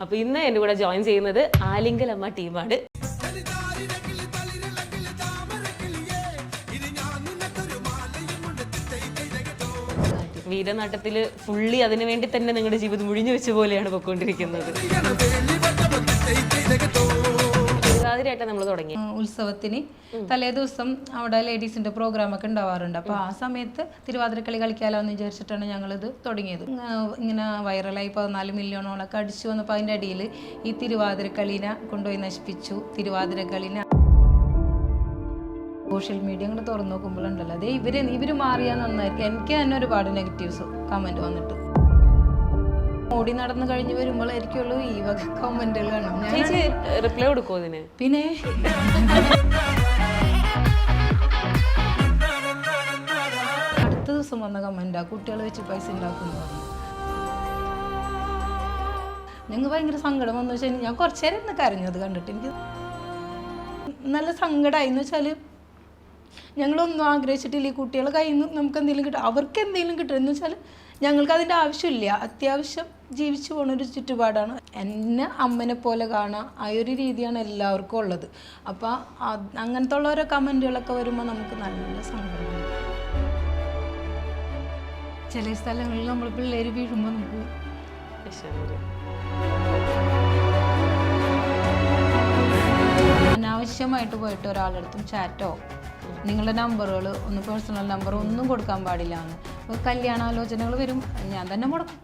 അപ്പോൾ ഇന്ന് എൻ്റെ കൂടെ ജോയിൻ ചെയ്യുന്നത് ആലിംഗലമ്മ ടീമാണ്. വീരനാട്ടത്തിൽ ഫുള്ളി അതിനു വേണ്ടി തന്നെ നിങ്ങളുടെ ജീവിതം മുഴിഞ്ഞു വെച്ച പോലെയാണ് പൊയ്ക്കൊണ്ടിരിക്കുന്നത്. തിരുവാതിരയായിട്ട് നമ്മൾ തുടങ്ങി. ഉത്സവത്തിന് തലേ ദിവസം അവിടെ ലേഡീസിന്റെ പ്രോഗ്രാമൊക്കെ ഉണ്ടാവാറുണ്ട്. അപ്പോൾ ആ സമയത്ത് തിരുവാതിരക്കളി കളിക്കാലോ എന്ന് വിചാരിച്ചിട്ടാണ് ഞങ്ങളിത് തുടങ്ങിയത്. ഇങ്ങനെ വൈറലായി 14 മില്യണോളൊക്കെ അടിച്ചു വന്നപ്പോൾ അതിൻ്റെ അടിയിൽ ഈ തിരുവാതിരക്കളീനെ കൊണ്ടുപോയി നശിപ്പിച്ചു. തിരുവാതിരക്കളീനെ സോഷ്യൽ മീഡിയ അങ്ങോട്ട് തുറന്നു നോക്കുമ്പോഴുണ്ടല്ലോ അതേ ഇവർ മാറിയാൽ നന്നായിരിക്കും. എനിക്ക് തന്നെ ഒരുപാട് നെഗറ്റീവ്സ് കമൻറ്റ് വന്നിട്ട് ഓടി നടന്ന് കഴിഞ്ഞ് വരുമ്പോഴായിരിക്കുള്ളൂ ഈ വക കമന്റുകൾ കാണാം. റിപ്ലൈ കൊടുക്കുമോ ഇതിന്? പിന്നെ അടുത്ത ദിവസം വന്ന കമന്റാ കുട്ടികൾ വെച്ച് പൈസ ഉണ്ടാക്കുന്നു. ഞങ്ങൾക്ക് ഭയങ്കര സങ്കടം വന്നു വെച്ചാൽ ഞാൻ കുറച്ചു നേരം ഇന്ന് കരഞ്ഞത് കണ്ടിട്ട് എനിക്ക് നല്ല സങ്കടമായി. എന്ന് വെച്ചാൽ ഞങ്ങളൊന്നും ആഗ്രഹിച്ചിട്ടില്ല ഈ കുട്ടികളെ കയ്യിൽ നിന്ന് നമുക്ക് എന്തെങ്കിലും കിട്ടും, അവർക്ക് എന്തെങ്കിലും കിട്ടും എന്ന് വെച്ചാൽ ഞങ്ങൾക്ക് അതിൻ്റെ ആവശ്യമില്ല. അത്യാവശ്യം ജീവിച്ചു പോകുന്നൊരു ചുറ്റുപാടാണ്. എന്നെ അമ്മനെ പോലെ കാണാം, ആ ഒരു രീതിയാണ് എല്ലാവർക്കും ഉള്ളത്. അപ്പോൾ അങ്ങനത്തെ ഉള്ള ഓരോ കമൻറ്റുകളൊക്കെ വരുമ്പോൾ നമുക്ക് നല്ല സങ്കടമാണ്. ചില സ്ഥലങ്ങളിൽ നമ്മൾ പിള്ളേർ വീഴുമ്പോൾ നമുക്ക് അനാവശ്യമായിട്ട് പോയിട്ട് ഒരാളടുത്തും ചാറ്റോ നിങ്ങളുടെ നമ്പറുകൾ ഒന്ന് പേഴ്സണൽ നമ്പർ ഒന്നും കൊടുക്കാൻ പാടില്ല എന്ന്. കല്യാണാലോചനകൾ വരും, ഞാൻ തന്നെ മുടക്കും.